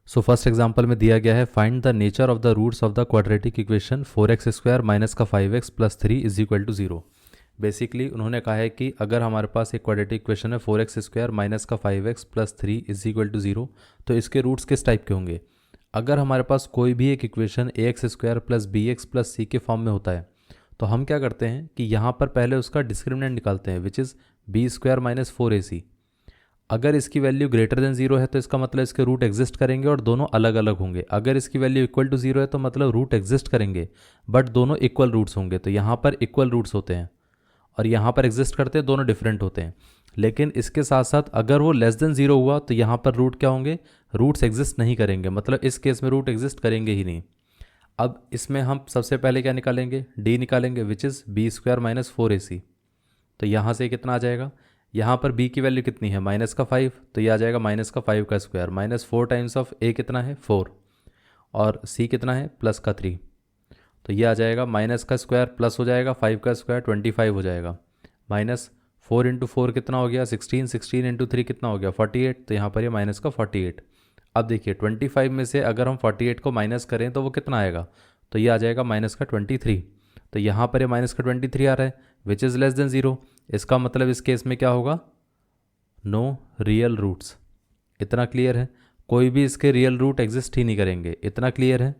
So first example में दिया गया है find the nature of the roots of the quadratic equation 4x² minus का 5x plus 3 is equal to 0। Basically उन्होंने कहा है कि अगर हमारे पास एक क्वाड्रेटिक इक्वेशन है 4x² माइनस का 5x plus 3 is equal to 0, तो इसके रूट्स किस टाइप के होंगे। अगर हमारे पास कोई भी एक equation ax² plus bx plus c के फॉर्म में होता है तो हम क्या करते हैं कि यहाँ पर पहले उसका डिस्क्रिमिनेंट निकालते हैं which is b² minus 4ac। अगर इसकी वैल्यू ग्रेटर देन 0 है तो इसका मतलब इसके रूट एग्जिस्ट करेंगे और दोनों अलग अलग होंगे। अगर इसकी वैल्यू इक्वल टू 0 है तो मतलब रूट एग्जिस्ट करेंगे बट दोनों इक्वल रूट्स होंगे, तो यहाँ पर इक्वल रूट्स होते हैं और यहाँ पर एग्जिस्ट करते हैं, दोनों डिफरेंट होते हैं। लेकिन इसके साथ साथ अगर वो लेस देन 0 हुआ तो यहाँ पर रूट क्या होंगे, रूट्स एग्जिस्ट नहीं करेंगे, मतलब इस केस में रूट एग्जिस्ट करेंगे ही नहीं। अब इसमें हम सबसे पहले क्या निकालेंगे, डी निकालेंगे which is b² minus 4ac। तो यहाँ से कितना आ जाएगा, यहाँ पर b की वैल्यू कितनी है माइनस का 5, तो ये आ जाएगा माइनस का 5 का square minus 4 times of a कितना है 4 और c कितना है प्लस का 3। तो ये आ जाएगा माइनस का स्क्वायर प्लस हो जाएगा 5 का स्क्वायर 25 हो जाएगा माइनस 4 इंटू 4 कितना हो गया 16, 16 इंटू 3 कितना हो गया 48, तो यहाँ पर ये माइनस का 48। अब देखिए 25 में से अगर हम 48 को माइनस करें तो वो कितना आएगा, तो ये आ जाएगा माइनस का 23। तो यहाँ पर ये माइनस का 23 आ रहा है विच इज़ लेस देन 0। इसका मतलब इस केस में क्या होगा, नो रियल रूट्स। इतना क्लियर है, कोई भी इसके रियल रूट एग्जिस्ट ही नहीं करेंगे, इतना क्लियर है।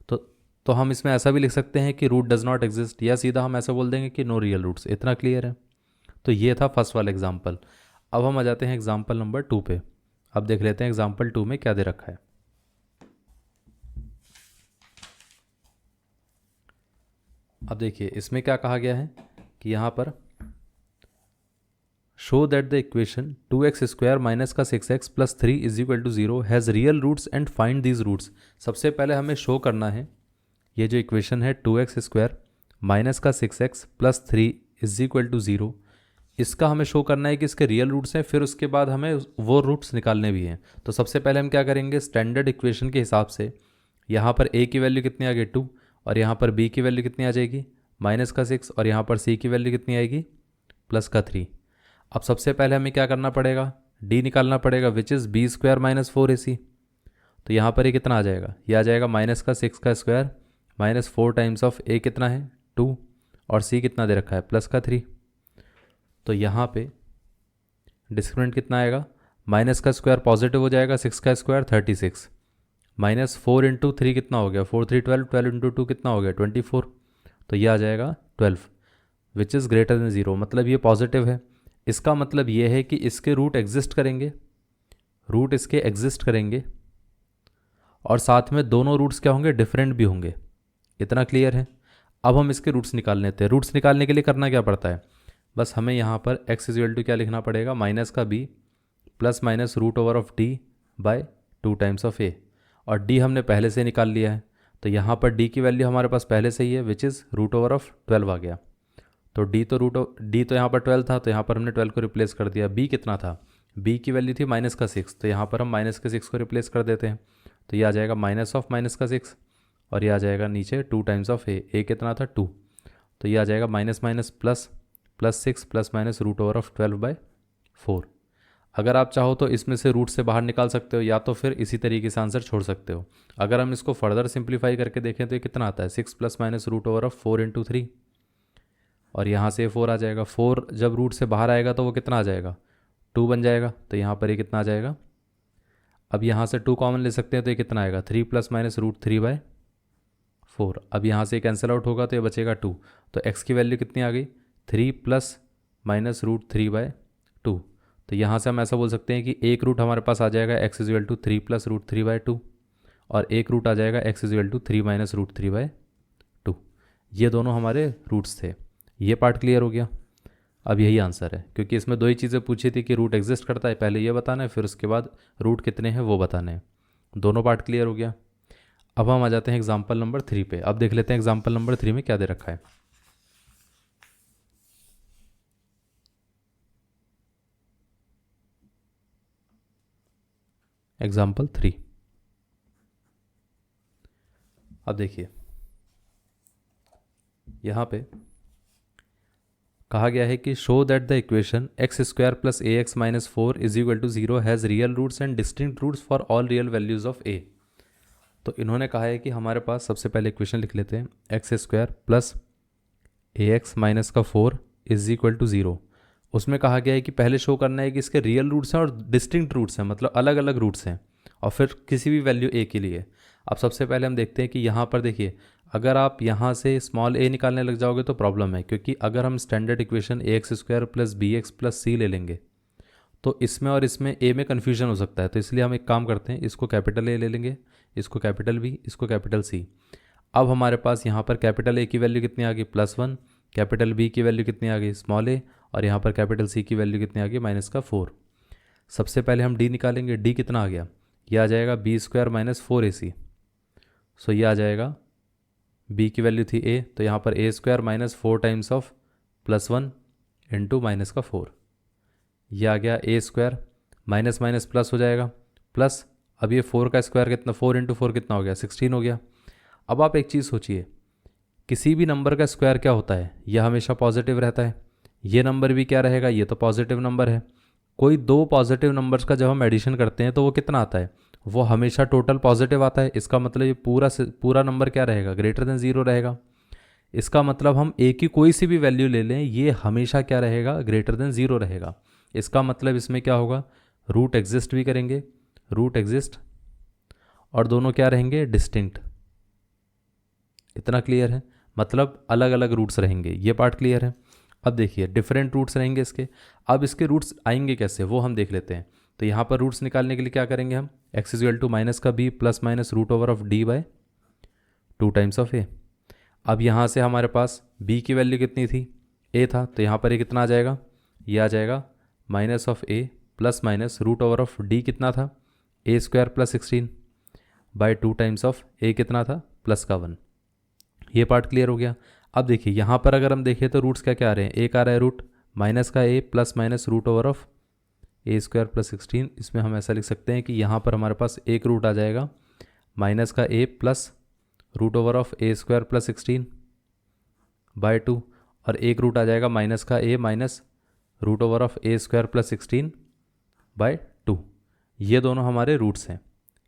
तो हम इसमें ऐसा भी लिख सकते हैं कि रूट डज नॉट एग्जिस्ट, या सीधा हम ऐसा बोल देंगे कि नो रियल रूट्स। इतना क्लियर है। तो ये था फर्स्ट वाला एग्जाम्पल। अब हम आ जाते हैं एग्जाम्पल नंबर 2 पे। अब देख लेते हैं एग्जाम्पल 2 में क्या दे रखा है। अब देखिए इसमें क्या कहा गया है कि यहाँ पर show that the equation 2x² minus का 6x plus 3 is equal to 0 has real roots and find these roots. सबसे पहले हमें शो करना है ये जो इक्वेशन है 2x² माइनस का 6x plus 3 is equal to 0, इसका हमें शो करना है कि इसके रियल रूट्स हैं, फिर उसके बाद हमें वो रूट्स निकालने भी हैं। तो सबसे पहले हम क्या करेंगे, स्टैंडर्ड इक्वेशन के हिसाब से यहाँ पर a की वैल्यू कितनी आ गई 2 और यहाँ पर b की वैल्यू कितनी आ जाएगी माइनस का 6 और यहाँ पर c की वैल्यू कितनी आएगी प्लस का 3। अब सबसे पहले हमें क्या करना पड़ेगा, d निकालना पड़ेगा which is b² minus 4ac। तो यहाँ पर ये कितना आ जाएगा, ये आ जाएगा माइनस का 6 का square minus 4 times of a कितना है 2 और c कितना दे रखा है प्लस का 3। तो यहाँ पे डिस्क्रिमिनेंट कितना आएगा, माइनस का स्क्वायर पॉजिटिव हो जाएगा 6 का स्क्वायर 36 माइनस 4 इंटू 3 कितना हो गया 4 3 12, 12 इंटू 2 कितना हो गया 24। तो ये आ जाएगा 12 विच इज़ ग्रेटर देन 0, मतलब ये पॉजिटिव है। इसका मतलब ये है कि इसके रूट एग्जिस्ट करेंगे, रूट इसके एग्जिस्ट करेंगे और साथ में दोनों रूट्स क्या होंगे, डिफरेंट भी होंगे। इतना क्लियर है। अब हम इसके रूट्स निकाल लेते हैं। रूट्स निकालने के लिए करना क्या पड़ता है, बस हमें यहाँ पर x इज इक्वल टू क्या लिखना पड़ेगा माइनस का b plus minus root over of d by 2 times of a, और d हमने पहले से निकाल लिया है। तो यहाँ पर d की वैल्यू हमारे पास पहले से ही है which is root over of 12 आ गया। तो d तो यहाँ पर 12 था, तो यहाँ पर हमने 12 को रिप्लेस कर दिया। b कितना था, b की वैल्यू थी माइनस का 6, तो यहाँ पर हम माइनस के 6 को रिप्लेस कर देते हैं। तो ये आ जाएगा माइनस ऑफ माइनस का 6 और ये आ जाएगा नीचे 2 टाइम्स ऑफ a कितना था 2, तो ये आ जाएगा minus minus plus plus 6 plus minus root over of 12/4। अगर आप चाहो तो इसमें से रूट से बाहर निकाल सकते हो या तो फिर इसी तरीके से आंसर छोड़ सकते हो। अगर हम इसको फर्दर सिंप्लीफाई करके देखें तो ये कितना आता है 6 plus minus root over of 4 into 3 और यहाँ से 4 आ जाएगा। 4 जब रूट से बाहर आएगा तो वो कितना आ जाएगा 2 बन जाएगा, तो यहाँ पर ये कितना आ जाएगा। अब यहाँ से 2 कॉमन ले सकते हैं तो ये कितना आएगा 3 प्लस माइनस रूट 3/4। अब यहाँ से कैंसिल आउट होगा तो ये बचेगा 2। तो x की वैल्यू कितनी आ गई 3 प्लस माइनस रूट 3/2। तो यहाँ से हम ऐसा बोल सकते हैं कि एक रूट हमारे पास आ जाएगा x is equal to 3 plus root 3/2 और एक रूट आ जाएगा x is equal to 3 minus root 3/2। ये दोनों हमारे रूट्स थे। ये पार्ट क्लियर हो गया। अब यही आंसर है, क्योंकि इसमें 2 ही चीज़ें पूछी थी कि रूट एग्जिस्ट करता है, पहले ये बताना है फिर उसके बाद रूट कितने हैं वो बताने हैं। दोनों पार्ट क्लियर हो गया। अब हम आ जाते हैं एग्जाम्पल नंबर 3 पे। अब देख लेते हैं एग्जाम्पल नंबर 3 में क्या दे रखा है। एग्जाम्पल 3। अब देखिए यहाँ पे कहा गया है कि show that the equation x square plus a x minus 4 is equal to 0 has real roots and distinct roots for all real values of a. तो इन्होंने कहा है कि हमारे पास सबसे पहले इक्वेशन लिख लेते हैं, x square plus a x minus का 4 इज इक्वल टू 0। उसमें कहा गया है कि पहले शो करना है कि इसके रियल रूट्स हैं और डिस्टिंक्ट रूट्स हैं, मतलब अलग अलग रूट्स हैं, और फिर किसी भी वैल्यू ए के लिए। अब सबसे पहले हम देखते हैं कि यहाँ पर देखिए, अगर आप यहाँ से स्मॉल ए निकालने लग जाओगे तो प्रॉब्लम है, क्योंकि अगर हम standard equation a x square plus b x plus c ले लेंगे तो इसमें और इसमें ए में कन्फ्यूजन हो सकता है। तो इसलिए हम एक काम करते हैं, इसको कैपिटल ए ले लेंगे, इसको कैपिटल बी, इसको कैपिटल सी। अब हमारे पास यहाँ पर कैपिटल ए की वैल्यू कितनी आ गई, +1, कैपिटल बी की वैल्यू कितनी आ गई, स्मॉल ए, और यहाँ पर कैपिटल सी की वैल्यू कितनी आ गई, -4। सबसे पहले हम डी निकालेंगे, डी कितना आ गया, ये आ जाएगा बी स्क्वायर माइनस 4ac। सो ये आ जाएगा, बी की वैल्यू थी ए, तो यहाँ पर a square minus 4 times of +1 into -4, ये आ गया a square, minus minus plus हो जाएगा, प्लस अब ये 4 का स्क्वायर कितना, 4 इंटू 4 कितना हो गया, 16 हो गया। अब आप एक चीज़ सोचिए, किसी भी नंबर का स्क्वायर क्या होता है, यह हमेशा पॉजिटिव रहता है, ये नंबर भी क्या रहेगा, ये तो पॉजिटिव नंबर है। कोई दो पॉजिटिव नंबर्स का जब हम एडिशन करते हैं तो वो कितना आता है, वो हमेशा टोटल पॉजिटिव आता है। इसका मतलब ये पूरा नंबर क्या रहेगा, ग्रेटर देन 0 रहेगा। इसका मतलब हम ए की कोई सी भी वैल्यू ले लें, ये हमेशा क्या रहेगा, ग्रेटर देन 0 रहेगा। इसका मतलब इसमें क्या होगा, रूट एग्जिस्ट भी करेंगे, रूट एग्जिस्ट, और दोनों क्या रहेंगे, डिस्टिंक्ट। इतना क्लियर है, मतलब अलग अलग रूट्स रहेंगे, ये पार्ट क्लियर है। अब देखिए डिफरेंट रूट्स रहेंगे इसके। अब इसके रूट्स आएंगे कैसे वो हम देख लेते हैं। तो यहाँ पर रूट्स निकालने के लिए क्या करेंगे हम, x is equal to minus का b plus minus root over of D by 2 times of a. अब यहाँ से हमारे पास b की वैल्यू कितनी थी, a था, तो यहाँ पर ये कितना आ जाएगा, ये आ जाएगा minus of a plus minus root over of d कितना था, a square plus 16 by 2 times of a कितना था, प्लस का 1। ये पार्ट क्लियर हो गया। अब देखिए यहाँ पर अगर हम देखें तो रूट्स क्या क्या आ रहे हैं, एक आ रहा है रूट माइनस का a plus minus root over of a square plus 16। इसमें हम ऐसा लिख सकते हैं कि यहाँ पर हमारे पास एक रूट आ जाएगा माइनस का a plus root over of a square plus 16 by 2, और एक रूट आ जाएगा माइनस का a minus root over of a square plus 16 by 2। ये दोनों हमारे रूट्स हैं।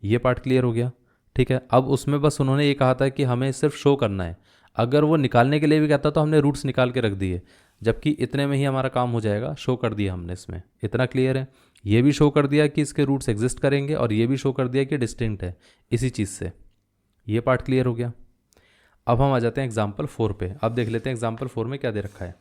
ये पार्ट क्लियर हो गया, ठीक है। अब उसमें बस उन्होंने ये कहा था कि हमें सिर्फ शो करना है, अगर वो निकालने के लिए भी कहता तो हमने रूट्स निकाल के रख दिए, जबकि इतने में ही हमारा काम हो जाएगा, शो कर दिया हमने इसमें। इतना क्लियर है, ये भी शो कर दिया कि इसके रूट्स एग्जिस्ट करेंगे, और ये भी शो कर दिया कि डिस्टिंक्ट है इसी चीज़ से। ये पार्ट क्लियर हो गया। अब हम आ जाते हैं एग्जाम्पल 4 पे। अब देख लेते हैं एग्जाम्पल 4 में क्या दे रखा है।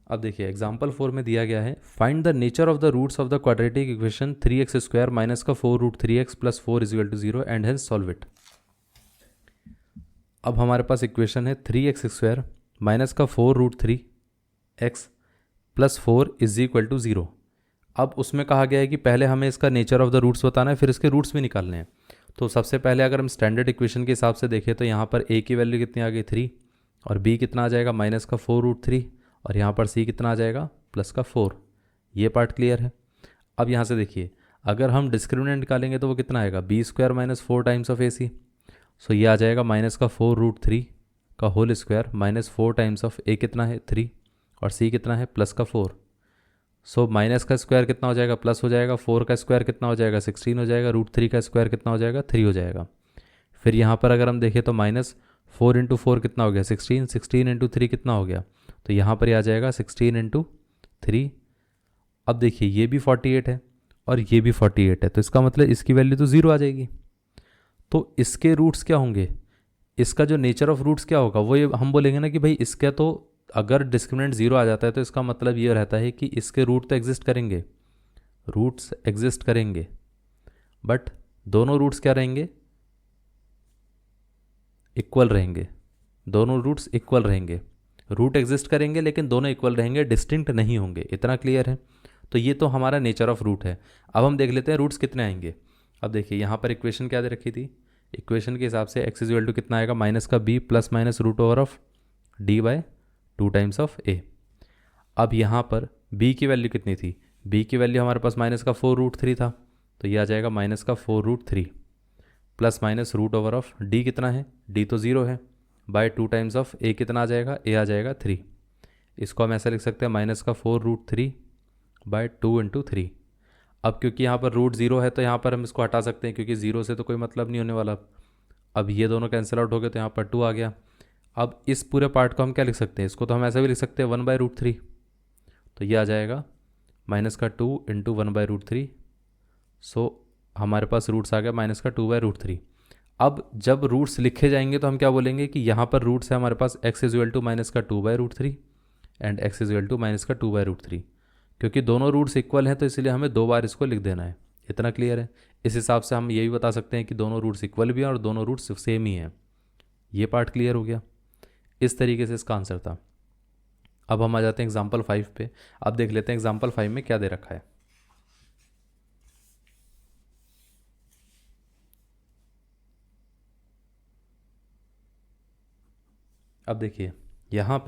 अब देखिए एग्जाम्पल 4 में दिया गया है, find the nature of the roots of the quadratic equation 3x square minus का 4 root 3x plus 4 is equal to 0 and hence solve it. अब हमारे पास इक्वेशन है 3x स्क्वायर माइनस का 4 root 3x plus 4 is equal to 0। अब उसमें कहा गया है कि पहले हमें इसका नेचर ऑफ द रूट्स बताना है, फिर इसके रूट्स भी निकालने हैं। तो सबसे पहले अगर हम स्टैंडर्ड इक्वेशन के हिसाब से देखें तो यहाँ पर a की वैल्यू कितनी आ गई 3, और b कितना आ जाएगा माइनस का 4 रूट 3, और यहाँ पर c कितना आ जाएगा प्लस का 4। ये पार्ट क्लियर है। अब यहाँ से देखिए, अगर हम डिस्क्रिमिनेंट निकालेंगे तो वो कितना आएगा, b square minus 4 times of ac। So ये आ जाएगा माइनस का 4 रूट 3 का whole square minus 4 times of a कितना है 3, और c कितना है प्लस का 4। सो माइनस का स्क्वायर कितना हो जाएगा, प्लस हो जाएगा, 4 का स्क्वायर कितना हो जाएगा 16 हो जाएगा, रूट 3 का स्क्वायर कितना हो जाएगा 3 हो जाएगा। फिर यहाँ पर अगर हम देखें तो माइनस 4 इंटू 4 कितना हो गया 16, 16 इंटू 3 कितना हो गया, तो यहाँ पर आ जाएगा 16 इंटू 3। अब देखिए ये भी 48 है और ये भी 48 है, तो इसका मतलब इसकी वैल्यू तो 0 आ जाएगी। तो इसके रूट्स क्या होंगे, इसका जो नेचर ऑफ रूट्स क्या होगा, वो ये हम बोलेंगे ना कि भाई इसका तो अगर डिस्क्रिमिनेंट 0 आ जाता है तो इसका मतलब ये रहता है कि इसके रूट तो एग्जिस्ट करेंगे, रूट्स एग्जिस्ट करेंगे, बट दोनों रूट्स क्या रहेंगे, इक्वल रहेंगे। दोनों रूट्स इक्वल रहेंगे, रूट एग्जिस्ट करेंगे लेकिन दोनों इक्वल रहेंगे, डिस्टिंक्ट नहीं होंगे। इतना क्लियर है। तो ये तो हमारा नेचर ऑफ रूट है। अब हम देख लेते हैं रूट्स कितने आएंगे। अब देखिए यहाँ पर इक्वेशन क्या दे रखी थी, इक्वेशन के हिसाब से x इज इक्वल टू कितना आएगा माइनस का b plus minus root over of d by 2 times of a। अब यहाँ पर b की वैल्यू कितनी थी, बी की वैल्यू हमारे पास माइनस का 4√3 था, तो ये आ जाएगा माइनस का 4√3 plus minus root over of D कितना है, डी तो 0 है, बाय 2 टाइम्स ऑफ ए कितना आ जाएगा, ए आ जाएगा 3। इसको हम ऐसा लिख सकते हैं माइनस का 4√3 बाय 2 इंटू 3। अब क्योंकि यहाँ पर रूट 0 है तो यहाँ पर हम इसको हटा सकते हैं, क्योंकि 0 से तो कोई मतलब नहीं होने वाला। अब ये दोनों कैंसिल आउट हो गए तो यहाँ पर 2 आ गया। अब इस पूरे पार्ट को हम क्या लिख सकते हैं, इसको तो हम ऐसा भी लिख सकते हैं 1/√3, तो ये आ जाएगा माइनस का 2 इंटू 1/√3। सो हमारे पास रूट्स आ गया माइनस का 2/√3। अब जब रूट्स लिखे जाएंगे तो हम क्या बोलेंगे कि यहाँ पर रूट्स है हमारे पास x is equal to minus का 2/√3 and x is equal to minus का 2/√3। क्योंकि दोनों रूट्स इक्वल हैं तो इसलिए हमें 2 बार इसको लिख देना है। इतना क्लियर है। इस हिसाब से हम ये भी बता सकते हैं कि दोनों रूट्स इक्वल भी हैं और दोनों रूट्स सेम ही हैं। ये पार्ट क्लियर हो गया। इस तरीके से इसका आंसर था। अब हम आ जाते हैं एग्जाम्पल 5 पे। अब देख लेते हैं एग्जाम्पल 5 में क्या दे रखा है। अब देखिए यहाँ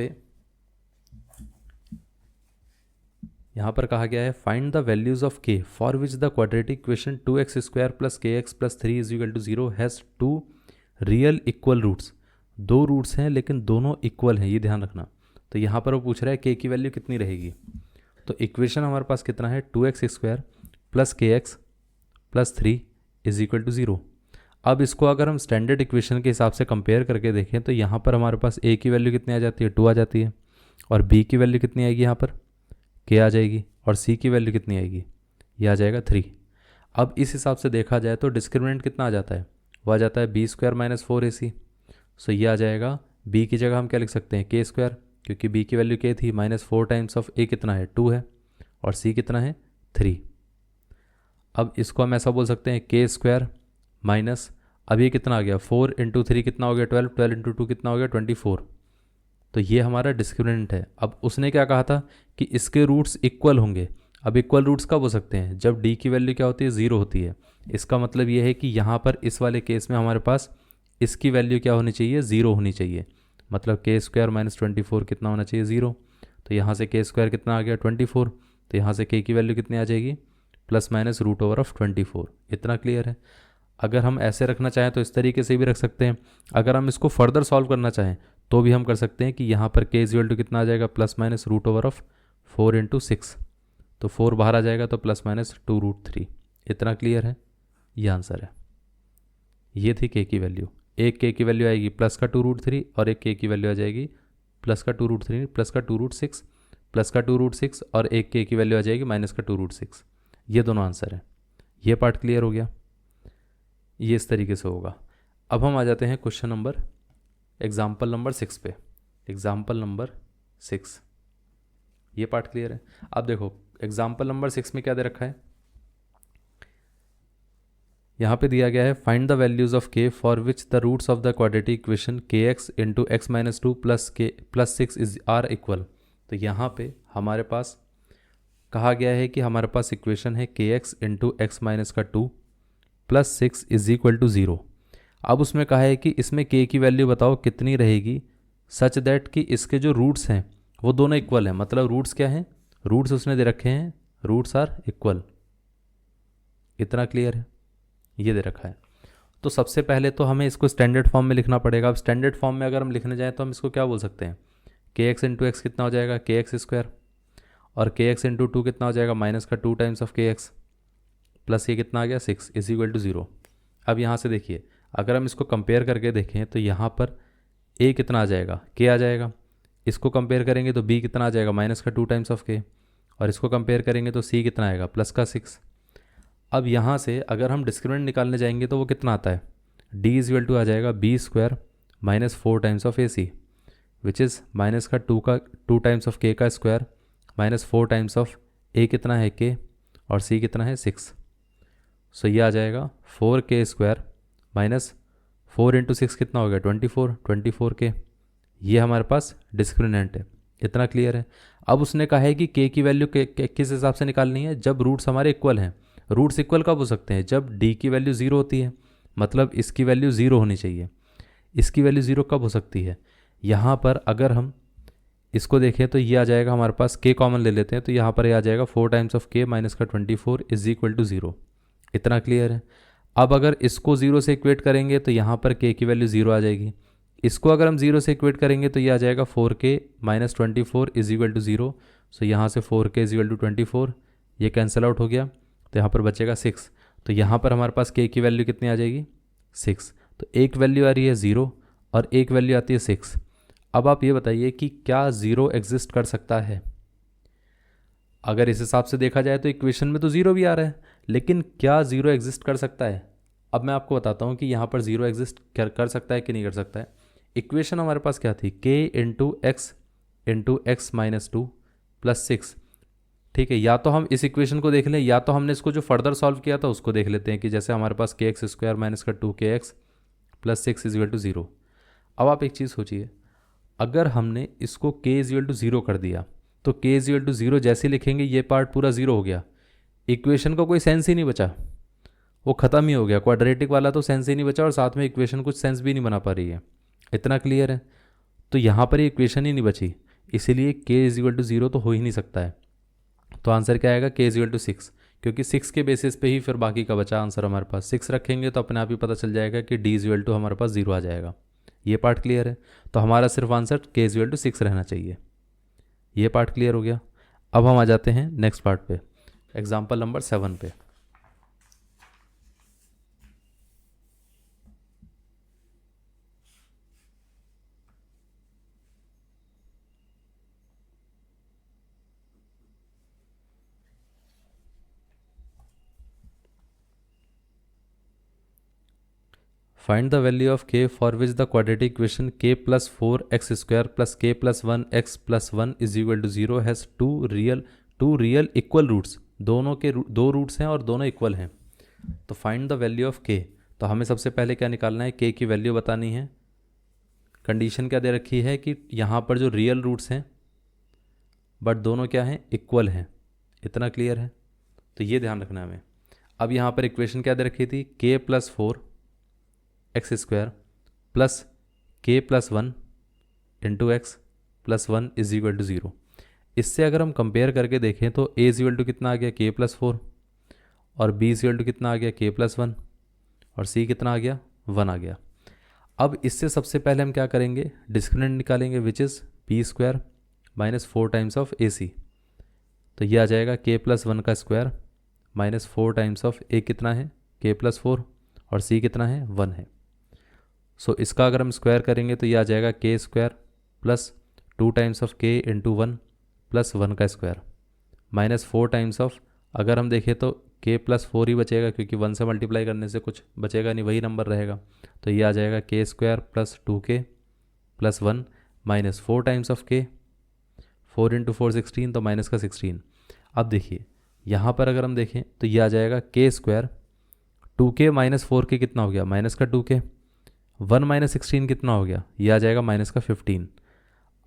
पर कहा गया है find the values of k for which the quadratic equation 2x² plus kx plus 3 is equal to 0 has 2 real equal roots. 2 roots हैं लेकिन दोनों इक्वल हैं, ये ध्यान रखना। तो यहाँ पर वो पूछ रहा है k की वैल्यू कितनी रहेगी। तो इक्वेशन हमारे पास कितना है 2x² plus kx plus 3 is equal to 0। अब इसको अगर हम स्टैंडर्ड इक्वेशन के हिसाब से कंपेयर करके देखें तो यहाँ पर हमारे पास a की वैल्यू कितनी आ जाती है 2 आ जाती है, और b की वैल्यू कितनी आएगी यहाँ पर k आ जाएगी, और c की वैल्यू कितनी आएगी, ये आ जाएगा 3। अब इस हिसाब से देखा जाए तो डिस्क्रिमिनेंट कितना आ जाता है, वो आ जाता है b² माइनस 4ac। सो ये आ जाएगा b की जगह हम क्या लिख सकते हैं k², क्योंकि b की वैल्यू k थी, माइनस 4 टाइम्स ऑफ a कितना है 2 है, और c कितना है 3। अब इसको हम ऐसा बोल सकते हैं k² माइनस, अब ये कितना आ गया 4 इंटू 3 कितना हो गया 12, 12 इंटू 2 कितना हो गया 24। तो ये हमारा डिस्क्रिमिनेंट है। अब उसने क्या कहा था कि इसके रूट्स इक्वल होंगे। अब इक्वल रूट्स कब हो सकते हैं, जब d की वैल्यू क्या होती है 0 होती है। इसका मतलब ये है कि यहाँ पर इस वाले केस में हमारे पास इसकी वैल्यू क्या होनी चाहिए 0 होनी चाहिए। मतलब k² माइनस 24 कितना होना चाहिए 0। तो यहाँ से k² कितना आ गया 24, तो यहाँ से k की वैल्यू कितनी आ जाएगी plus minus root over of 24। इतना क्लियर है। अगर हम ऐसे रखना चाहें तो इस तरीके से भी रख सकते हैं। अगर हम इसको फर्दर सॉल्व करना चाहें तो भी हम कर सकते हैं कि यहाँ पर k इज इक्वल टू कितना आ जाएगा plus minus root over of 4 into 6, तो 4 बाहर आ जाएगा तो प्लस माइनस 2√3। इतना क्लियर है, ये आंसर है। ये थी k की वैल्यू। एक k की वैल्यू आएगी प्लस का 2√3 और एक k की वैल्यू आ जाएगी प्लस का 2√3 प्लस का 2√6 प्लस का 2√6, और एक k की वैल्यू आ जाएगी माइनस का 2√6। ये दोनों आंसर है। ये पार्ट क्लियर हो गया। ये इस तरीके से होगा। अब हम आ जाते हैं क्वेश्चन नंबर एग्जाम्पल नंबर 6 पे। एग्जाम्पल नंबर 6, ये पार्ट क्लियर है। अब देखो एग्जाम्पल नंबर 6 में क्या दे रखा है, यहाँ पे दिया गया है find the values of k for which the roots of the quadratic equation kx into x minus 2 plus 6 is are equal. तो यहाँ पे हमारे पास कहा गया है कि हमारे पास इक्वेशन है kx इंटू x माइनस का 2 प्लस 6 इज इक्वल टू 0। अब उसमें कहा है कि इसमें k की वैल्यू बताओ कितनी रहेगी सच दैट कि इसके जो रूट्स हैं वो दोनों इक्वल हैं। मतलब रूट्स क्या हैं, रूट्स उसने दे रखे हैं रूट्स आर इक्वल। इतना क्लियर है, ये दे रखा है। तो सबसे पहले तो हमें इसको स्टैंडर्ड फॉर्म में लिखना पड़ेगा। अब स्टैंडर्ड फॉर्म में अगर हम लिखने जाएँ तो हम इसको क्या बोल सकते हैं, kx इंटू एक्स कितना हो जाएगा kx², और kx इंटू 2 कितना हो जाएगा माइनस का 2 टाइम्स ऑफ kx, प्लस ये कितना आ गया 6 इज इक्वल टू 0। अब यहाँ से देखिए अगर हम इसको कंपेयर करके देखें तो यहाँ पर a कितना आ जाएगा k आ जाएगा। इसको कंपेयर करेंगे तो b कितना आ जाएगा माइनस का 2 टाइम्स ऑफ k, और इसको कंपेयर करेंगे तो c कितना आएगा प्लस का 6। अब यहाँ से अगर हम डिस्क्रिमिनेंट निकालने जाएंगे तो वो कितना आता है, d इज इक्वल टू आ जाएगा b² minus 4 times of ac, which is minus का 2 टाइम्स ऑफ k का square minus 4 times of a कितना है k, और c कितना है 6। सो ये आ जाएगा 4k² माइनस 4 इंटू 6 कितना हो गया 24k। ये हमारे पास डिस्क्रिमिनेंट है। इतना क्लियर है। अब उसने कहा है कि k की वैल्यू किस हिसाब से निकालनी है, जब रूट्स हमारे इक्वल हैं। रूट्स इक्वल कब हो सकते हैं, जब d की वैल्यू 0 होती है। मतलब इसकी वैल्यू 0 होनी चाहिए। इसकी वैल्यू 0 कब हो सकती है, यहाँ पर अगर हम इसको देखें तो ये आ जाएगा हमारे पास, k कॉमन ले लेते हैं तो यहाँ पर ये आ जाएगा 4 टाइम्स ऑफ k माइनस का 24 इज इक्वल टू 0। इतना क्लियर है। अब अगर इसको 0 से इक्वेट करेंगे तो यहाँ पर k की वैल्यू 0 आ जाएगी। इसको अगर हम 0 से इक्वेट करेंगे तो ये आ जाएगा 4k minus 24 is equal to 0। So यहाँ से 4k इज इक्वल टू 24, ये कैंसिल आउट हो गया तो यहाँ पर बचेगा 6। तो यहाँ पर हमारे पास k की वैल्यू कितनी आ जाएगी, 6। तो एक वैल्यू आ रही है 0 और एक वैल्यू आती है 6। अब आप ये बताइए कि क्या 0 एग्जिस्ट कर सकता है। अगर इस हिसाब से देखा जाए तो इक्वेशन में तो 0 भी आ रहा है, लेकिन क्या 0 एग्जिस्ट कर सकता है। अब मैं आपको बताता हूँ कि यहाँ पर 0 एग्जिस्ट कर सकता है कि नहीं कर सकता है। इक्वेशन हमारे पास क्या थी, k into x minus 2 plus 6। ठीक है, या तो हम इस इक्वेशन को देख लें या तो हमने इसको जो फर्दर सॉल्व किया था उसको देख लेते हैं कि जैसे हमारे पास के एक्स स्क्वायर माइनस का 2kx plus 6 is equal to 0। अब आप एक चीज़ सोचिए, अगर हमने इसको k इज इक्वल टू 0 कर दिया तो k इज इक्वल टू 0 जैसे लिखेंगे ये पार्ट पूरा 0 हो गया, इक्वेशन का कोई सेंस ही नहीं बचा, वो ख़त्म ही हो गया। क्वाड्रेटिक वाला तो सेंस ही नहीं बचा और साथ में इक्वेशन कुछ सेंस भी नहीं बना पा रही है। इतना क्लियर है। तो यहाँ पर ये इक्वेशन ही नहीं बची, इसीलिए k इज इक्वल टू 0 तो हो ही नहीं सकता है। तो आंसर क्या आएगा, k इज इक्वल टू 6, क्योंकि 6 के बेसिस पे ही फिर बाकी का बचा आंसर हमारे पास। 6 रखेंगे तो अपने आप ही पता चल जाएगा कि d इज इक्वल टू हमारे पास 0 आ जाएगा। ये पार्ट क्लियर है। तो हमारा सिर्फ answer k is equal to 6 रहना चाहिए। ये पार्ट क्लियर हो गया। अब हम आ जाते हैं नेक्स्ट पार्ट पे, एग्जाम्पल नंबर 7 पे। Find the value of k for which the quadratic equation k plus 4x square plus k plus 1x plus 1 is equal to 0 has two real equal roots। दोनों के दो roots हैं और दोनों equal हैं। तो find the value of k। तो हमें सबसे पहले क्या निकालना है, k की वैल्यू बतानी है। कंडीशन क्या दे रखी है कि यहाँ पर जो रियल रूट्स हैं बट दोनों क्या हैं, इक्वल हैं। इतना क्लियर है। तो ये ध्यान रखना है हमें। अब यहाँ पर इक्वेशन क्या दे रखी थी, k plus 4x square plus k plus 1 into x plus 1 is equal to 0। इससे अगर हम कंपेयर करके देखें तो a इज इक्वल टू कितना आ गया, k प्लस 4, और b इज इक्वल टू कितना आ गया, k प्लस 1, और c कितना आ गया, 1 आ गया। अब इससे सबसे पहले हम क्या करेंगे, डिस्क्रिमिनेंट निकालेंगे which is b square minus 4 times of ac। तो ये आ जाएगा k प्लस 1 का square minus 4 times of a कितना है, k प्लस 4, और c कितना है, 1 है। सो इसका अगर हम स्क्वायर करेंगे तो ये आ जाएगा k square plus 2 times of k into 1 plus 1 का स्क्वायर माइनस 4 टाइम्स ऑफ, अगर हम देखें तो k प्लस 4 ही बचेगा क्योंकि 1 से मल्टीप्लाई करने से कुछ बचेगा नहीं, वही नंबर रहेगा। तो ये आ जाएगा k square plus 2k plus 1 minus 4 times of k, 4 into 4 16, तो माइनस का 16। अब देखिए यहाँ पर अगर हम देखें तो ये आ जाएगा k square 2k minus 4k कितना हो गया, माइनस का 2k, 1 माइनस 16 कितना हो गया, ये आ जाएगा माइनस का 15।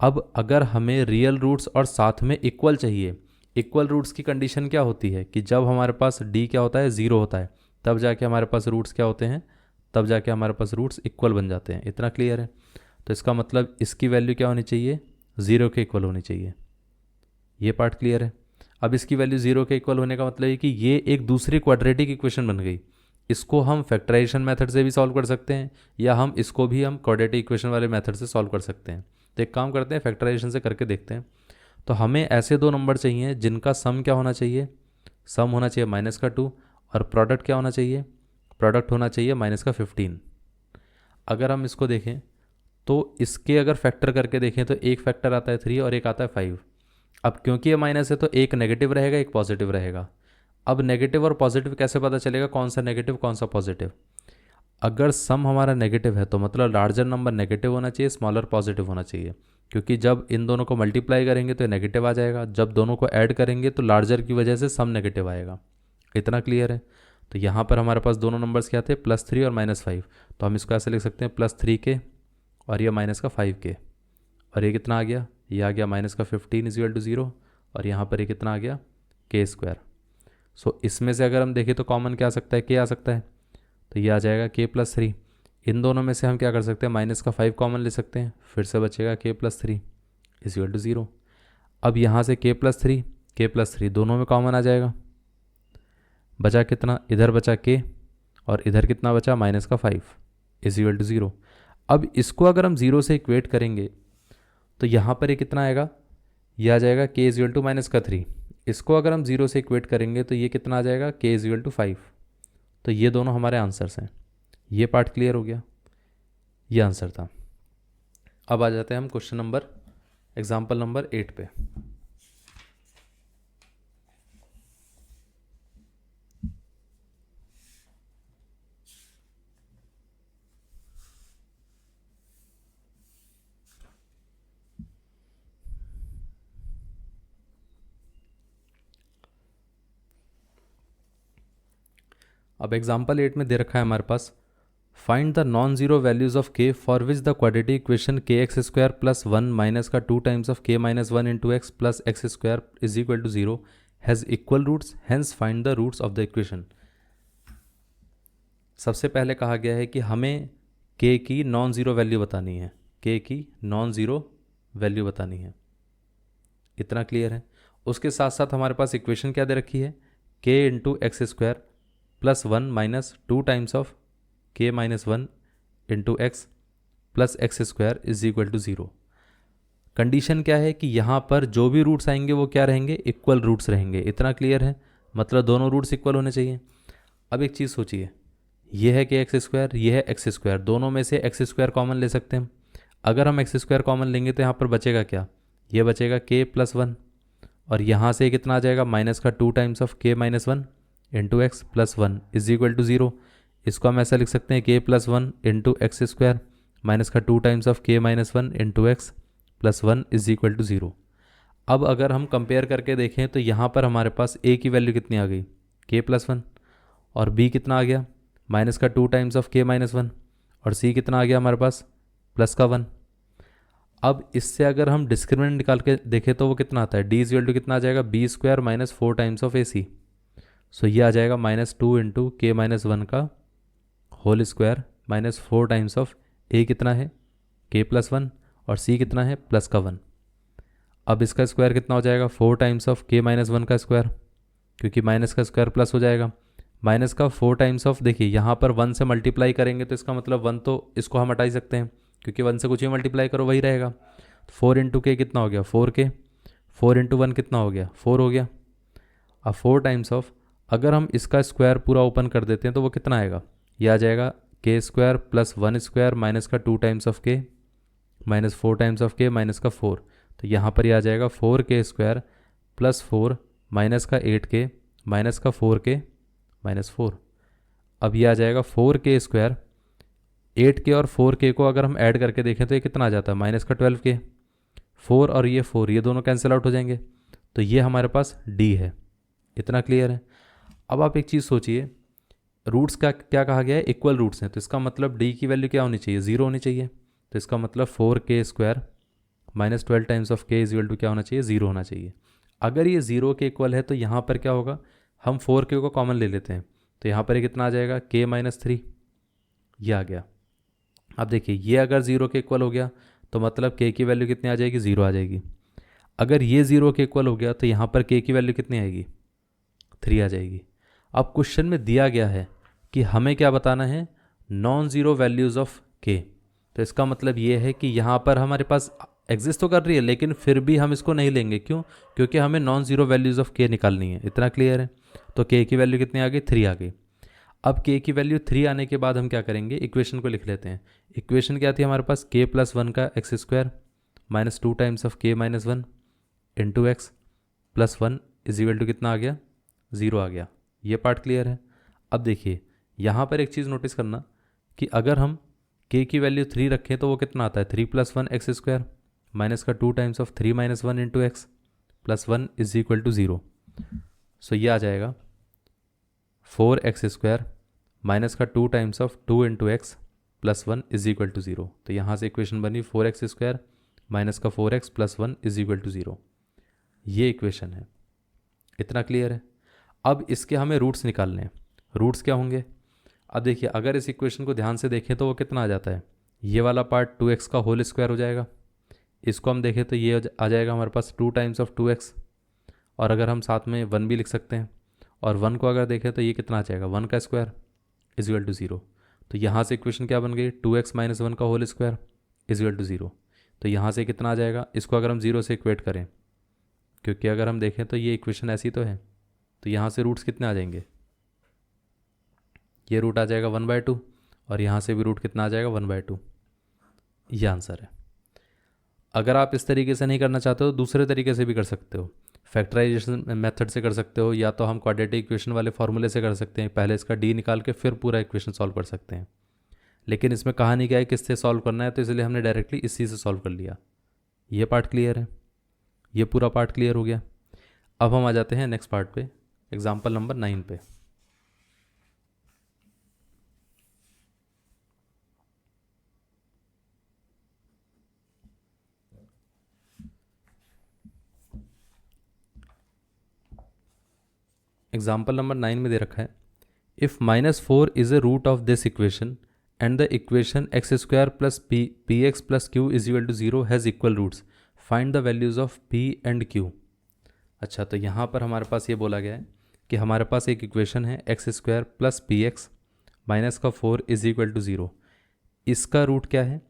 अब अगर हमें रियल रूट्स और साथ में इक्वल चाहिए, इक्वल रूट्स की कंडीशन क्या होती है कि जब हमारे पास d क्या होता है, 0 होता है, तब जाके हमारे पास रूट्स क्या होते हैं, तब जाके हमारे पास रूट्स इक्वल बन जाते हैं। इतना क्लियर है। तो इसका मतलब इसकी वैल्यू क्या होनी चाहिए, 0 के इक्वल होनी चाहिए। ये पार्ट क्लियर है। अब इसकी वैल्यू 0 के इक्वल होने का मतलब है कि ये एक दूसरी क्वाड्रेटिक इक्वेशन बन गई। इसको हम फैक्टराइजेशन मेथड से भी सॉल्व कर सकते हैं या हम इसको भी हम क्वाड्रेटिक इक्वेशन वाले मेथड से सॉल्व कर सकते हैं। तो एक काम करते हैं, फैक्टराइजेशन से करके देखते हैं। तो हमें ऐसे दो नंबर चाहिए जिनका सम क्या होना चाहिए, सम होना चाहिए माइनस का 2, और प्रोडक्ट क्या होना चाहिए, प्रोडक्ट होना चाहिए माइनस का 15। अगर हम इसको देखें तो इसके अगर फैक्टर करके देखें तो एक फैक्टर आता है 3 और एक आता है 5। अब क्योंकि ये माइनस है तो एक नेगेटिव रहेगा, एक पॉजिटिव रहेगा। अब नेगेटिव और पॉजिटिव कैसे पता चलेगा, कौन सा नेगेटिव कौन सा पॉजिटिव। अगर सम हमारा नेगेटिव है तो मतलब लार्जर नंबर नेगेटिव होना चाहिए, स्मॉलर पॉजिटिव होना चाहिए, क्योंकि जब इन दोनों को मल्टीप्लाई करेंगे तो नेगेटिव आ जाएगा, जब दोनों को ऐड करेंगे तो लार्जर की वजह से सम नेगेटिव आएगा। इतना क्लियर है। तो यहाँ पर हमारे पास दोनों नंबर्स क्या थे, +3 और -5। तो हम इसको ऐसे लिख सकते हैं +3k और ये माइनस का 5k, और ये कितना आ गया, ये आ गया माइनस का 15 इज इक्वल टू 0, और यहाँ पर ये कितना आ गया, k स्क्वायर। सो इसमें से अगर हम देखें तो कॉमन क्या आ सकता है, k आ सकता है, तो ये आ जाएगा k प्लस 3। इन दोनों में से हम क्या कर सकते हैं, माइनस का 5 कॉमन ले सकते हैं, फिर से बचेगा k plus 3 is equal to 0। अब यहाँ से k+3 दोनों में कॉमन आ जाएगा, बचा कितना, इधर बचा k और इधर कितना बचा -5 इज इक्वल टू 0। अब इसको अगर हम 0 से इक्वेट करेंगे तो यहाँ पर ये कितना आएगा, ये आ जाएगा k इज इक्वल टू -3। इसको अगर हम 0 से इक्वेट करेंगे तो ये कितना आ जाएगा, k इज इक्वल टू 5। तो ये दोनों हमारे आंसर्स हैं। ये पार्ट क्लियर हो गया, ये आंसर था। अब आ जाते हैं हम क्वेश्चन नंबर एग्जाम्पल नंबर 8 पे। अब एग्जाम्पल 8 में दे रखा है हमारे पास, find the non zero values of k for which the quadratic equation kx² + 1 minus का 2 times of k - 1 into x plus x² is equal to 0 has equal roots, hence find the roots of the equation. सबसे पहले कहा गया है कि हमें k की non zero value बतानी है, k की नॉन ज़ीरो वैल्यू बतानी है। इतना क्लियर है। उसके साथ साथ हमारे पास इक्वेशन क्या दे रखी है, k into x² + 1 minus 2 times of k - 1 into x plus x² is equal to 0। Condition क्या है कि यहाँ पर जो भी रूट्स आएंगे वो क्या रहेंगे, इक्वल रूट्स रहेंगे। इतना क्लियर है, मतलब दोनों रूट्स इक्वल होने चाहिए। अब एक चीज़ सोचिए, ये है कि x², ये है x², दोनों में से x² कॉमन ले सकते हैं। अगर हम x² कॉमन लेंगे तो यहाँ पर बचेगा क्या, ये बचेगा k + 1 और यहाँ से कितना आ जाएगा, माइनस का 2 times of k - 1 into x plus 1 is equal to 0। इसको हम ऐसा लिख सकते हैं k + 1 इंटू x² माइनस का 2 times of k - 1 into x plus 1 is equal to 0। अब अगर हम कंपेयर करके देखें तो यहाँ पर हमारे पास a की वैल्यू कितनी आ गई, k + 1, और b कितना आ गया, माइनस का 2 टाइम्स ऑफ k - 1, और c कितना आ गया हमारे पास, प्लस का 1। अब इससे अगर हम डिस्क्रिमिनेंट निकाल के देखें तो वो कितना आता है, d इज इक्वल टू कितना आ जाएगा, b² minus 4 times of ac। So ये आ जाएगा -2 इंटू k - 1 का whole square minus 4 times of a कितना है, k + 1, और c कितना है, प्लस का 1। अब इसका स्क्वायर कितना हो जाएगा, 4 टाइम्स ऑफ k - 1 का स्क्वायर, क्योंकि माइनस का स्क्वायर प्लस हो जाएगा, माइनस का 4 टाइम्स ऑफ, देखिए यहाँ पर 1 से मल्टीप्लाई करेंगे तो इसका मतलब 1 तो इसको हम हटा ही सकते हैं, क्योंकि 1 से कुछ भी मल्टीप्लाई करो वही रहेगा। 4 इंटू k कितना हो गया, 4k, 4 इंटू 1 कितना हो गया, 4 हो गया। अब 4 टाइम्स ऑफ, अगर हम इसका स्क्वायर पूरा ओपन कर देते हैं तो वो कितना आएगा, ये आ जाएगा k² + 1² माइनस का 2 times of k minus 4 times of k minus का 4। तो यहाँ पर ये आ जाएगा 4k² + 4 माइनस का 8k माइनस का 4k माइनस 4। अब ये आ जाएगा 4k², 8k और 4k को अगर हम ऐड करके देखें तो ये कितना आ जाता है, माइनस का 12k। 4 और ये 4, ये दोनों कैंसिल आउट हो जाएंगे, तो ये हमारे पास d है। इतना क्लियर है। अब आप एक चीज़ सोचिए, रूट्स का क्या कहा गया है, इक्वल रूट्स हैं, तो इसका मतलब d की वैल्यू क्या होनी चाहिए, 0 होनी चाहिए। तो इसका मतलब 4k² minus 12 times of k is equal to क्या होना चाहिए, 0 होना चाहिए। अगर ये 0 के इक्वल है तो यहाँ पर क्या होगा, हम 4k को कॉमन ले लेते हैं, तो यहाँ पर ये कितना आ जाएगा, k - 3, ये आ गया। अब देखिए ये अगर 0 के इक्वल हो गया तो मतलब k की वैल्यू कितनी आ जाएगी, 0 आ जाएगी। अगर ये 0 के इक्वल हो गया तो यहाँ पर k की वैल्यू कितनी आएगी, 3 आ जाएगी। अब क्वेश्चन में दिया गया है कि हमें क्या बताना है, non zero values of k। तो इसका मतलब ये है कि यहाँ पर हमारे पास एग्जिस्ट तो कर रही है लेकिन फिर भी हम इसको नहीं लेंगे, क्यों, क्योंकि हमें non zero values of k निकालनी है। इतना क्लियर है। तो k की वैल्यू कितनी आ गई, 3 आ गई। अब k की वैल्यू 3 आने के बाद हम क्या करेंगे, इक्वेशन को लिख लेते हैं। इक्वेशन क्या थी हमारे पास, k + 1 का x² minus 2 times of k - 1 into x plus 1 is equal to कितना आ गया, 0 आ गया। ये पार्ट क्लियर है। अब देखिए यहाँ पर एक चीज़ नोटिस करना कि अगर हम k की वैल्यू 3 रखें तो वो कितना आता है, 3 + 1 x² माइनस का 2 times of 3 - 1 into x plus 1 is equal to 0। So ये आ जाएगा 4x² माइनस का 2 times of 2 into x plus 1 is equal to 0। तो यहाँ से इक्वेशन बनी 4x² माइनस का 4x plus 1 is equal to 0। ये इक्वेशन है। इतना क्लियर है। अब इसके हमें रूट्स निकालने हैं। रूट्स क्या होंगे, अब देखिए अगर इस इक्वेशन को ध्यान से देखें तो वो कितना आ जाता है, ये वाला पार्ट 2x का होल स्क्वायर हो जाएगा, इसको हम देखें तो ये आ जाएगा हमारे पास 2 टाइम्स ऑफ 2x, और अगर हम साथ में 1 भी लिख सकते हैं, और 1 को अगर देखें तो ये कितना आ जाएगा 1 का स्क्वायर इज इक्वल टू 0। तो यहाँ से इक्वेशन क्या बन गई 2x माइनस 1 का whole square is equal to 0। तो यहाँ से कितना आ जाएगा, इसको अगर हम 0 से इक्वेट करें, क्योंकि अगर हम देखें तो ये इक्वेशन ऐसी तो है, तो यहाँ से रूट्स कितने आ जाएंगे, ये रूट आ जाएगा 1/2, और यहाँ से भी रूट कितना आ जाएगा 1/2। ये आंसर है। अगर आप इस तरीके से नहीं करना चाहते हो दूसरे तरीके से भी कर सकते हो, फैक्टराइजेशन मेथड से कर सकते हो, या तो हम क्वाड्रेटिक इक्वेशन वाले फॉर्मूले से कर सकते हैं, पहले इसका डी निकाल के फिर पूरा इक्वेशन सॉल्व कर सकते हैं। लेकिन इसमें कहा नहीं गया है किससे सॉल्व करना है, तो इसलिए हमने डायरेक्टली इसी से सॉल्व कर लिया। ये पार्ट क्लियर है, ये पूरा पार्ट क्लियर हो गया। अब हम आ जाते हैं नेक्स्ट पार्ट पे, एग्जाम्पल नंबर 9 पे। एग्जाम्पल नंबर 9 में दे रखा है, if -4 is a root of this equation and the equation x² plus p x plus q is equal to 0 has equal roots, find the values of p and q। अच्छा, तो यहाँ पर हमारे पास ये बोला गया है कि हमारे पास एक इक्वेशन है x² plus p x minus का 4 इज इक्वल टू 0। इसका रूट क्या है,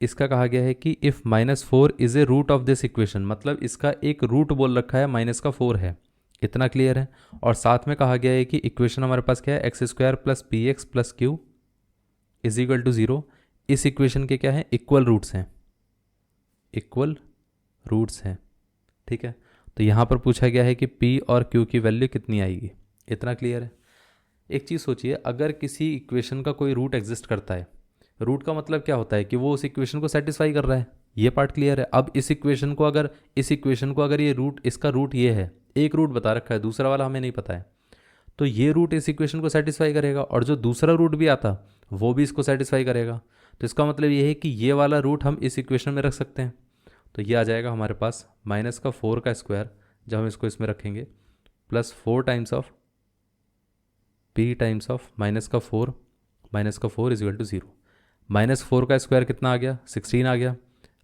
इसका कहा गया है कि if -4 is a root of this equation, मतलब इसका एक रूट बोल रखा है माइनस का 4 है, इतना क्लियर है। और साथ में कहा गया है कि इक्वेशन हमारे पास क्या है x² plus p x plus q is equal to 0। इस इक्वेशन के क्या है, इक्वल रूट्स हैं, इक्वल रूट्स हैं, ठीक है। तो यहाँ पर पूछा गया है कि p और q की वैल्यू कितनी आएगी, इतना क्लियर है। एक चीज़ सोचिए, अगर किसी इक्वेशन का कोई रूट एग्जिस्ट करता है, रूट का मतलब क्या होता है कि वो उस इक्वेशन को सेटिस्फाई कर रहा है, ये पार्ट क्लियर है। अब इस इक्वेशन को अगर ये रूट, इसका रूट ये है, एक रूट बता रखा है, दूसरा वाला हमें नहीं पता है, तो ये रूट इस इक्वेशन को सेटिस्फाई करेगा, और जो दूसरा रूट भी आता वो भी इसको सेटिस्फाई करेगा। तो इसका मतलब ये है कि ये वाला रूट हम इस इक्वेशन में रख सकते हैं। तो ये आ जाएगा हमारे पास माइनस का 4 का स्क्वायर, जब हम इसको इसमें रखेंगे, plus 4 times of p times of minus का 4 इज इक्वल टू 0। -4 का स्क्वायर कितना आ गया, 16 आ गया।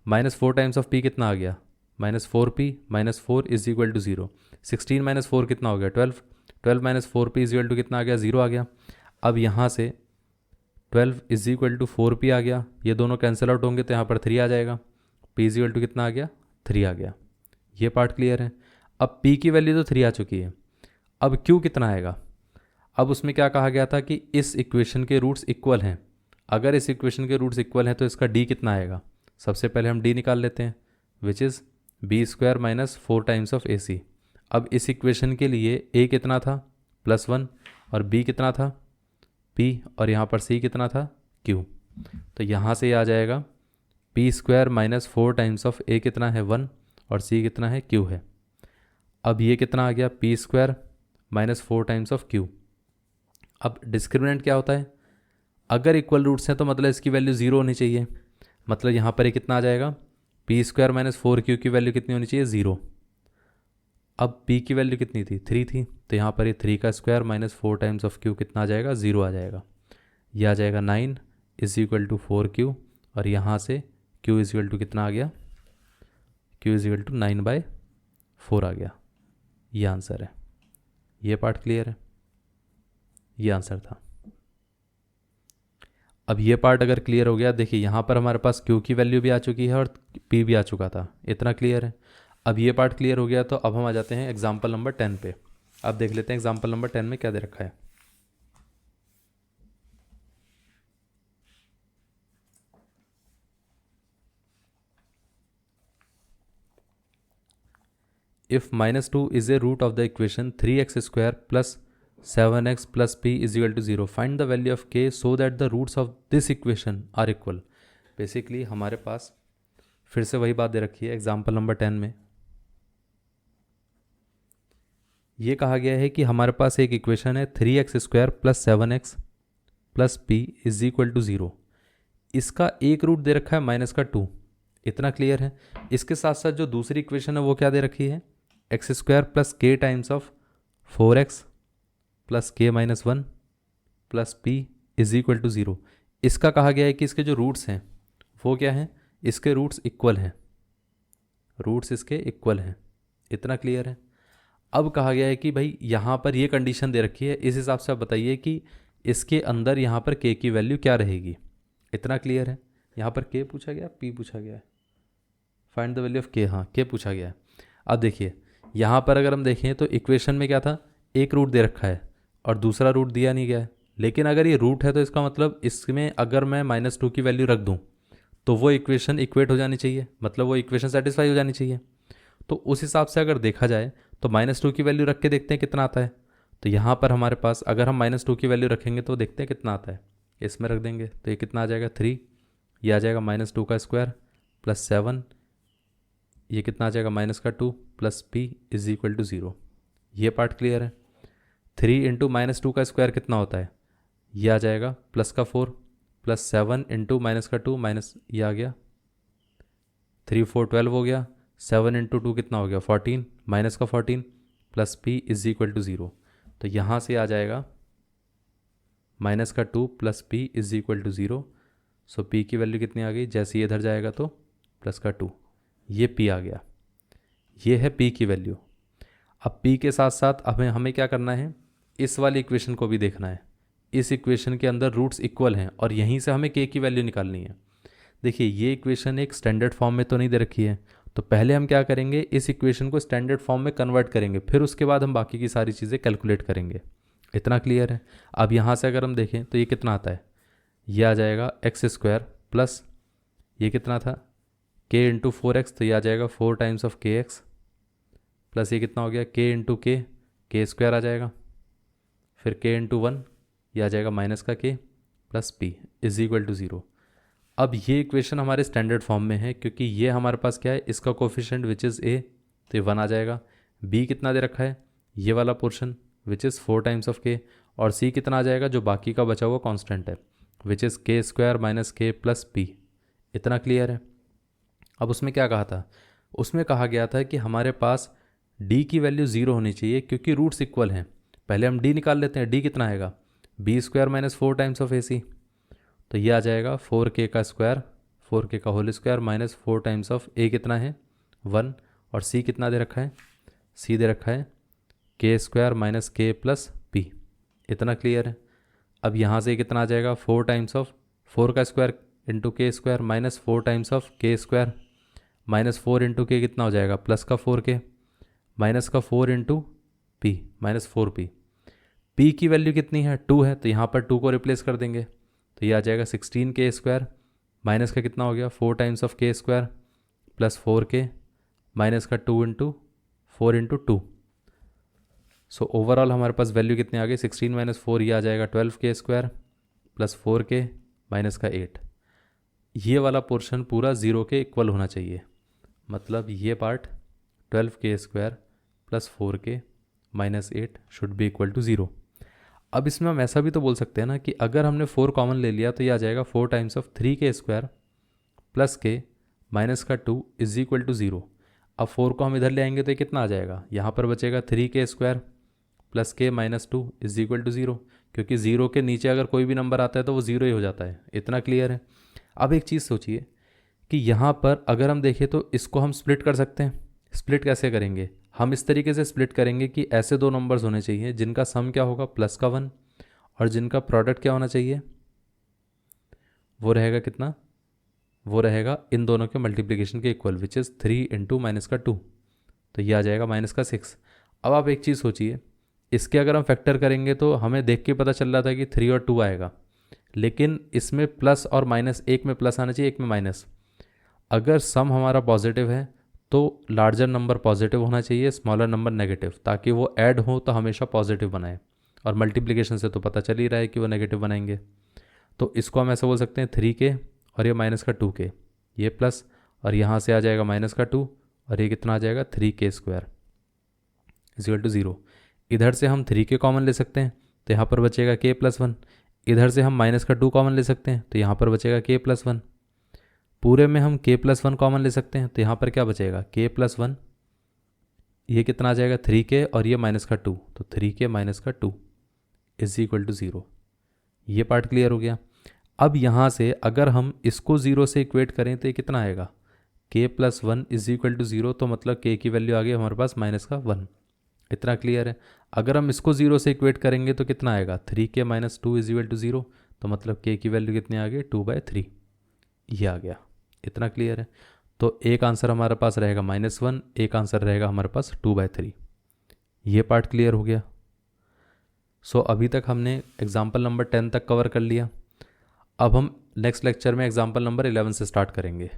-4 टाइम्स ऑफ p कितना आ गया, -4p minus 4 is equal to 0। 16 minus 4 कितना हो गया 12। 12 minus 4p is equal to कितना आ गया, 0 आ गया। अब यहाँ से 12 इज इक्वल टू 4p आ गया, ये दोनों कैंसिल आउट होंगे तो यहाँ पर 3 आ जाएगा, p इज इक्वल टू कितना आ गया 3 आ गया। ये पार्ट क्लियर है। अब p की वैल्यू तो 3 आ चुकी है, अब q कितना आएगा। अब उसमें क्या कहा गया था कि इस इक्वेशन के रूट्स इक्वल हैं, अगर इस इक्वेशन के रूट्स इक्वल हैं तो इसका d कितना आएगा। सबसे पहले हम d निकाल लेते हैं, which is b² minus 4 times of ac। अब इस इक्वेशन के लिए a कितना था +1, और b कितना था p, और यहाँ पर c कितना था q। तो यहाँ से आ जाएगा p² minus 4 times of a कितना है 1, और c कितना है q है। अब ये कितना आ गया p² minus 4 times of q। अब डिस्क्रिमिनेंट क्या होता है, अगर इक्वल रूट्स हैं तो मतलब इसकी वैल्यू 0 होनी चाहिए, मतलब यहाँ पर ये कितना आ जाएगा p² माइनस 4q की वैल्यू कितनी होनी चाहिए 0। अब p की वैल्यू कितनी थी 3 थी, तो यहाँ पर ये 3 का square minus 4 times of q कितना आ जाएगा 0 आ जाएगा। ये आ जाएगा 9 इज इक्वल टू 4q, और यहाँ से q इज इक्वल टू कितना आ गया, q इज इक्वल टू 9/4 आ गया। ये आंसर है। ये पार्ट क्लियर है, ये आंसर था। अब ये पार्ट अगर क्लियर हो गया, देखिए यहाँ पर हमारे पास q की वैल्यू भी आ चुकी है और p भी आ चुका था, इतना क्लियर है। अब ये पार्ट क्लियर हो गया, तो अब हम आ जाते हैं एग्जाम्पल नंबर 10 पे। अब देख लेते हैं एग्जाम्पल नंबर 10 में क्या दे रखा है। If -2 is a root of the equation 3x² plus 7x plus p is equal to 0, find the value of k so that the roots of this equation are equal. Basically हमारे पास फिर से वही बात दे रखी है एग्जाम्पल नंबर 10 में। ये कहा गया है कि हमारे पास एक इक्वेशन है 3x² plus 7x plus p is equal to 0। इसका एक रूट दे रखा है माइनस का 2, इतना क्लियर है। इसके साथ साथ जो दूसरी इक्वेशन है वो क्या दे रखी है, x² plus k times of 4x plus k minus 1 plus p is equal to 0। इसका कहा गया है कि इसके जो रूट्स हैं वो क्या हैं, इसके रूट्स इक्वल हैं, रूट्स इसके इक्वल हैं। इतना क्लियर है। अब कहा गया है कि भाई यहाँ पर ये कंडीशन दे रखी है, इस हिसाब से आप बताइए कि इसके अंदर यहाँ पर k की वैल्यू क्या रहेगी। इतना क्लियर है। यहाँ पर k पूछा गया, p पूछा गया है, find the value of k, हाँ k पूछा गया है। अब देखिए यहाँ पर अगर हम देखें तो इक्वेशन में क्या था, एक रूट दे रखा है और दूसरा रूट दिया नहीं गया है। लेकिन अगर ये रूट है तो इसका मतलब इसमें अगर मैं -2 की वैल्यू रख दूँ तो वो इक्वेशन इक्वेट हो जानी चाहिए, मतलब वो इक्वेशन सेटिस्फाई हो जानी चाहिए। तो उस हिसाब से अगर देखा जाए तो -2 की वैल्यू रख के देखते हैं कितना आता है। तो यहाँ पर हमारे पास अगर हम -2 की वैल्यू रखेंगे तो देखते हैं कितना आता है। इसमें रख देंगे तो ये कितना आ जाएगा 3, ये आ जाएगा -2 का स्क्वायर प्लस 7, ये कितना आ जाएगा -2 plus p is equal to 0। ये पार्ट क्लियर है। 3 इंटू -2 का स्क्वायर कितना होता है, ये आ जाएगा प्लस का 4 प्लस 7 इंटू -2 माइनस ये आ गया 3 4 12 हो गया, 7 इंटू 2 कितना हो गया 14 माइनस का 14 plus p is equal to 0। तो यहाँ से आ जाएगा -2 plus p is equal to 0। So p की वैल्यू कितनी आ गई, जैसे ये इधर जाएगा तो +2, ये p आ गया। ये है p की वैल्यू। अब p के साथ साथ हमें क्या करना है, इस वाली इक्वेशन को भी देखना है। इस इक्वेशन के अंदर रूट्स इक्वल हैं और यहीं से हमें k की वैल्यू निकालनी है। देखिए ये इक्वेशन एक स्टैंडर्ड फॉर्म में तो नहीं दे रखी है, तो पहले हम क्या करेंगे, इस इक्वेशन को स्टैंडर्ड फॉर्म में कन्वर्ट करेंगे, फिर उसके बाद हम बाकी की सारी चीज़ें कैलकुलेट करेंगे। इतना क्लियर है। अब यहाँ से अगर हम देखें तो ये कितना आता है, ये आ जाएगा x² प्लस ये कितना था k इंटू 4x, तो ये आ जाएगा 4 टाइम्स ऑफ kx प्लस ये कितना हो गया k इंटू k² आ जाएगा, फिर k इंटू 1 ये आ जाएगा माइनस का k plus p is equal to 0। अब ये इक्वेशन हमारे स्टैंडर्ड फॉर्म में है क्योंकि ये हमारे पास क्या है, इसका कोफिशिएंट विच इज़ a, तो ये 1 आ जाएगा। b कितना दे रखा है, ये वाला portion which is 4 times of k, और c कितना आ जाएगा जो बाकी का बचा हुआ कांस्टेंट है which is k² minus k plus p। इतना क्लियर है। अब उसमें क्या कहा था, उसमें कहा गया था कि हमारे पास d की वैल्यू 0 होनी चाहिए क्योंकि रूट्स इक्वल हैं। पहले हम d निकाल लेते हैं, d कितना आएगा b² minus 4 times of ac, तो ये आ जाएगा 4k का स्क्वायर 4k का whole square minus 4 times of a कितना है 1, और c कितना दे रखा है, c दे रखा है k² minus k plus p। इतना क्लियर है। अब यहाँ से कितना आ जाएगा 4 टाइम्स ऑफ 4 का square into k² minus 4 times of k² minus 4 into k कितना हो जाएगा प्लस का 4k माइनस का 4 into p minus 4p। p की वैल्यू कितनी है 2 है, तो यहाँ पर 2 को रिप्लेस कर देंगे, तो ये आ जाएगा 16k² माइनस का कितना हो गया 4 times of k² plus 4k minus का 2 इंटू 4 इंटू 2। सो ओवरऑल हमारे पास वैल्यू कितनी आ गई 16 माइनस 4, ये आ जाएगा 12k² प्लस 4k माइनस का 8। ये वाला पोर्शन पूरा 0 के इक्वल होना चाहिए, मतलब ये part 12k² plus 4k minus 8 should be equal to 0। अब इसमें हम ऐसा भी तो बोल सकते हैं ना कि अगर हमने 4 कॉमन ले लिया तो ये आ जाएगा 4 times of 3k² plus k minus का 2 इज इक्वल टू 0। अब 4 को हम इधर ले आएंगे तो ये कितना आ जाएगा, यहाँ पर बचेगा 3k² plus k minus 2 is equal to 0, क्योंकि 0 के नीचे अगर कोई भी नंबर आता है तो वो 0 ही हो जाता है। इतना क्लियर है। अब एक चीज़ सोचिए कि यहाँ पर अगर हम देखें तो इसको हम स्प्लिट कर सकते हैं। स्प्लिट कैसे करेंगे, हम इस तरीके से स्प्लिट करेंगे कि ऐसे दो नंबर्स होने चाहिए जिनका सम क्या होगा प्लस का 1, और जिनका प्रोडक्ट क्या होना चाहिए वो रहेगा कितना, वो रहेगा इन दोनों के मल्टीप्लिकेशन के equal which is 3 into minus का 2, तो ये आ जाएगा माइनस का 6। अब आप एक चीज़ सोचिए, इसके अगर हम फैक्टर करेंगे तो हमें देख के पता चल रहा था कि 3 और 2 आएगा, लेकिन इसमें प्लस और माइनस, एक में प्लस आना चाहिए एक में माइनस। अगर सम हमारा पॉजिटिव है तो लार्जर नंबर पॉजिटिव होना चाहिए, स्मॉलर नंबर नेगेटिव, ताकि वो ऐड हो तो हमेशा पॉजिटिव बनाए, और मल्टीप्लिकेशन से तो पता चल ही रहा है कि वो नेगेटिव बनाएंगे। तो इसको हम ऐसा बोल सकते हैं 3k और ये माइनस का 2k, ये प्लस, और यहाँ से आ जाएगा माइनस का 2, और ये कितना आ जाएगा 3k² इक्वल टू 0। इधर से हम 3k कॉमन ले सकते हैं तो यहाँ पर बचेगा k प्लस 1, इधर से हम माइनस का 2 कॉमन ले सकते हैं तो यहाँ पर बचेगा k प्लस 1, पूरे में हम k प्लस 1 कॉमन ले सकते हैं तो यहाँ पर क्या बचेगा k प्लस 1, ये कितना आ जाएगा 3k और ये माइनस का 2, तो 3k माइनस का 2 इज इक्वल टू 0। ये पार्ट क्लियर हो गया। अब यहाँ से अगर हम इसको 0 से इक्वेट करें तो ये कितना आएगा k plus 1 is equal to 0, तो मतलब k की वैल्यू आ गई हमारे पास माइनस का 1। इतना क्लियर है। अगर हम इसको 0 से इक्वेट करेंगे तो कितना आएगा, 3k minus 2 is equal to 0, तो मतलब k की वैल्यू कितनी आ गई, 2/3, ये आ गया। इतना क्लियर है। तो एक आंसर हमारे पास रहेगा -1, एक आंसर रहेगा हमारे पास 2/3। ये पार्ट क्लियर हो गया। सो अभी तक हमने एग्जाम्पल नंबर 10 तक कवर कर लिया। अब हम नेक्स्ट लेक्चर में एग्जाम्पल नंबर 11 से स्टार्ट करेंगे।